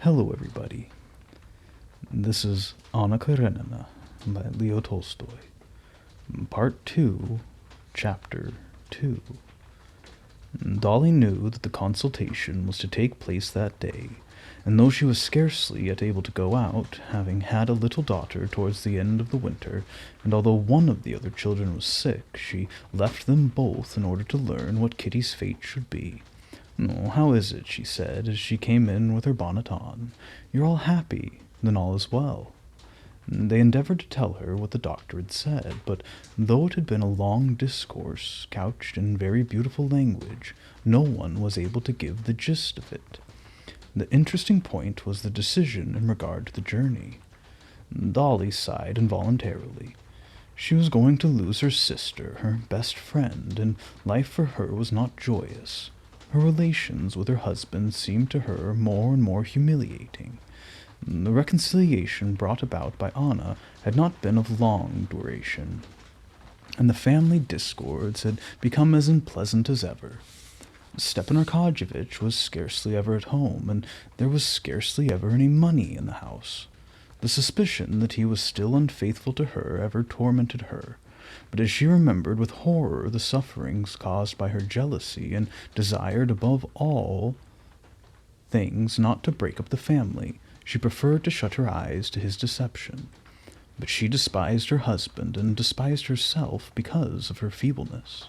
Hello, everybody. This is Anna Karenina by Leo Tolstoy. Part 2, Chapter 2. Dolly knew that the consultation was to take place that day, and though she was scarcely yet able to go out, having had a little daughter towards the end of the winter, and although one of the other children was sick, she left them both in order to learn what Kitty's fate should be. "Oh, how is it?" she said, as she came in with her bonnet on. "You're all happy. Then all is well." They endeavored to tell her what the doctor had said, but though it had been a long discourse, couched in very beautiful language, no one was able to give the gist of it. The interesting point was the decision in regard to the journey. Dolly sighed involuntarily. She was going to lose her sister, her best friend, and life for her was not joyous. Her relations with her husband seemed to her more and more humiliating. The reconciliation brought about by Anna had not been of long duration, and the family discords had become as unpleasant as ever. Stepan Arkadyevitch was scarcely ever at home, and there was scarcely ever any money in the house. The suspicion that he was still unfaithful to her ever tormented her, but as she remembered with horror the sufferings caused by her jealousy, and desired above all things not to break up the family, she preferred to shut her eyes to his deception. But she despised her husband, and despised herself because of her feebleness.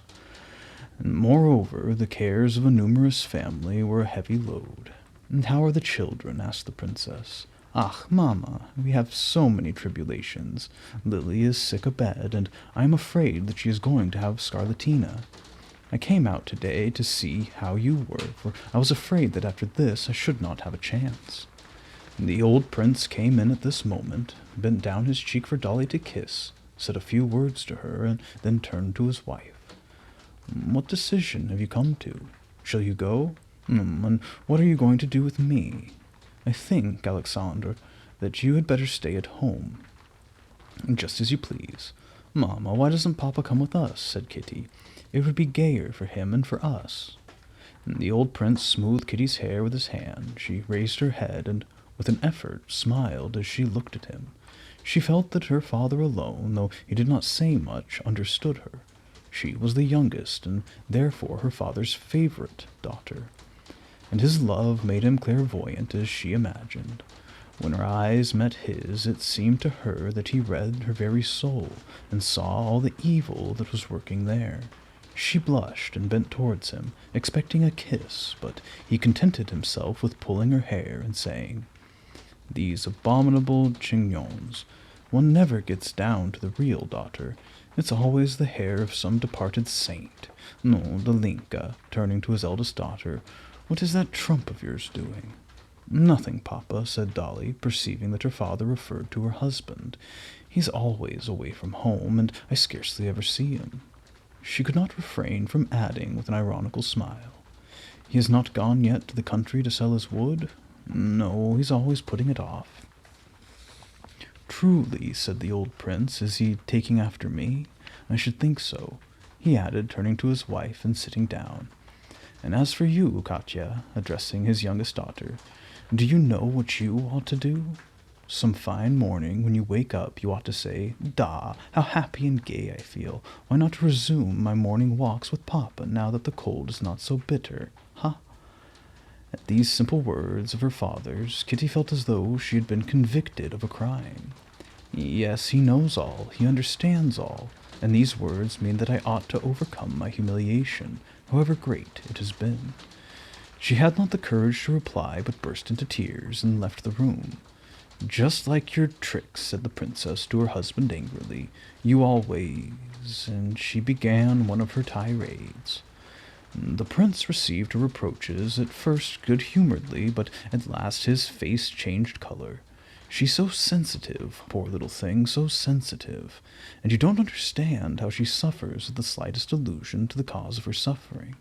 And moreover, the cares of a numerous family were a heavy load. "And how are the children?" asked the princess. "Ah, mamma, we have so many tribulations. Lily is sick abed, and I am afraid that she is going to have scarlatina. I came out today to see how you were, for I was afraid that after this I should not have a chance." The old prince came in at this moment, bent down his cheek for Dolly to kiss, said a few words to her, and then turned to his wife. "What decision have you come to? Shall you go? And what are you going to do with me? I think, Alexander, that you had better stay at home." "Just as you please. Mamma, why doesn't Papa come with us?" said Kitty. "It would be gayer for him and for us." The old prince smoothed Kitty's hair with his hand. She raised her head, and with an effort smiled as she looked at him. She felt that her father alone, though he did not say much, understood her. She was the youngest, and therefore her father's favorite daughter, and his love made him clairvoyant, as she imagined. When her eyes met his, it seemed to her that he read her very soul, and saw all the evil that was working there. She blushed and bent towards him, expecting a kiss, but he contented himself with pulling her hair and saying, "These abominable chignons. One never gets down to the real daughter. It's always the hair of some departed saint. No, Dolinka," turning to his eldest daughter, "what is that trump of yours doing?" "Nothing, Papa," said Dolly, perceiving that her father referred to her husband. "He's always away from home, and I scarcely ever see him." She could not refrain from adding with an ironical smile, "He has not gone yet to the country to sell his wood?" "No, he's always putting it off." "Truly," said the old prince, "is he taking after me? I should think so," he added, turning to his wife and sitting down. "And as for you, Katya," addressing his youngest daughter, "do you know what you ought to do? Some fine morning, when you wake up, you ought to say, 'Da, how happy and gay I feel. Why not resume my morning walks with Papa, now that the cold is not so bitter? Ha!'" At these simple words of her father's, Kitty felt as though she had been convicted of a crime. "Yes, he knows all, he understands all, and these words mean that I ought to overcome my humiliation, however great it has been." She had not the courage to reply, but burst into tears and left the room. "Just like your tricks," said the princess to her husband angrily. "You always—" and she began one of her tirades. The prince received her reproaches, at first good-humoredly, but at last his face changed color. "She's so sensitive, poor little thing, so sensitive, and you don't understand how she suffers at the slightest allusion to the cause of her suffering.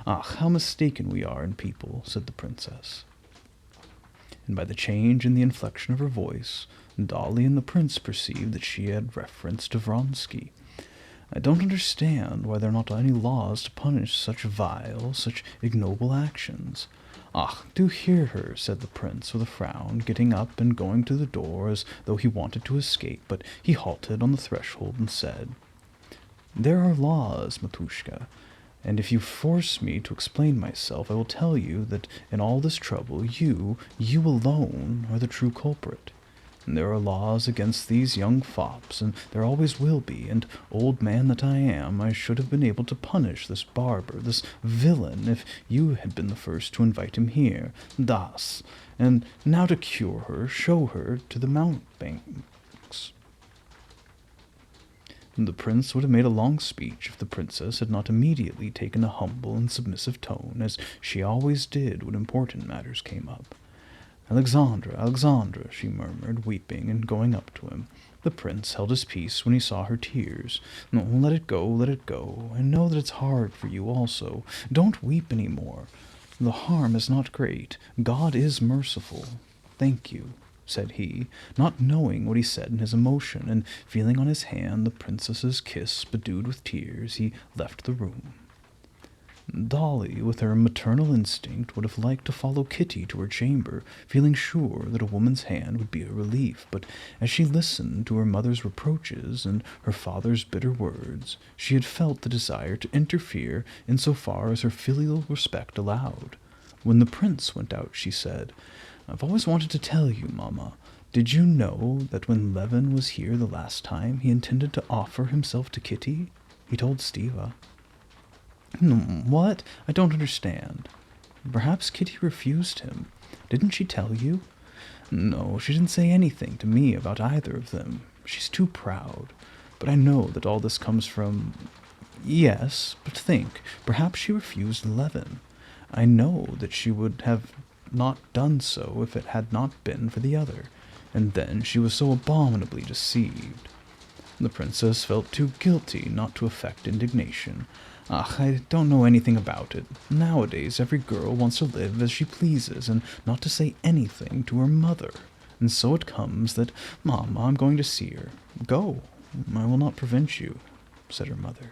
Ah, how mistaken we are in people," said the princess. And by the change in the inflection of her voice, Dolly and the prince perceived that she had reference to Vronsky. "I don't understand why there are not any laws to punish such vile, such ignoble actions. "Ah, do hear her," said the prince with a frown, getting up and going to the door as though he wanted to escape, but he halted on the threshold and said, "There are laws, Matushka, and if you force me to explain myself, I will tell you that in all this trouble you alone are the true culprit. And there are laws against these young fops, and there always will be, and, old man that I am, I should have been able to punish this barber, this villain, if you had been the first to invite him here, das, and now to cure her, show her to the mountebanks." The prince would have made a long speech if the princess had not immediately taken a humble and submissive tone, as she always did when important matters came up. "Alexandra, Alexandra," she murmured, weeping and going up to him. The prince held his peace when he saw her tears. "No, let it go, let it go. I know that it's hard for you also. Don't weep any more. The harm is not great. God is merciful. Thank you," said he, not knowing what he said in his emotion, and feeling on his hand the princess's kiss bedewed with tears, he left the room. Dolly, with her maternal instinct, would have liked to follow Kitty to her chamber, feeling sure that a woman's hand would be a relief, but as she listened to her mother's reproaches and her father's bitter words, she had felt the desire to interfere in so far as her filial respect allowed. When the prince went out, she said, "I've always wanted to tell you, Mamma. Did you know that when Levin was here the last time, he intended to offer himself to Kitty? He told Stiva." "What? I don't understand." "Perhaps Kitty refused him. Didn't she tell you?" "No, she didn't say anything to me about either of them. She's too proud. But I know that all this comes from—" "Yes, but think, perhaps she refused Levin. I know that she would have not done so if it had not been for the other, and then she was so abominably deceived." The princess felt too guilty not to affect indignation. "Ah, I don't know anything about it. Nowadays every girl wants to live as she pleases, and not to say anything to her mother. And so it comes that, Mamma, I'm going to see her." "Go, I will not prevent you," said her mother.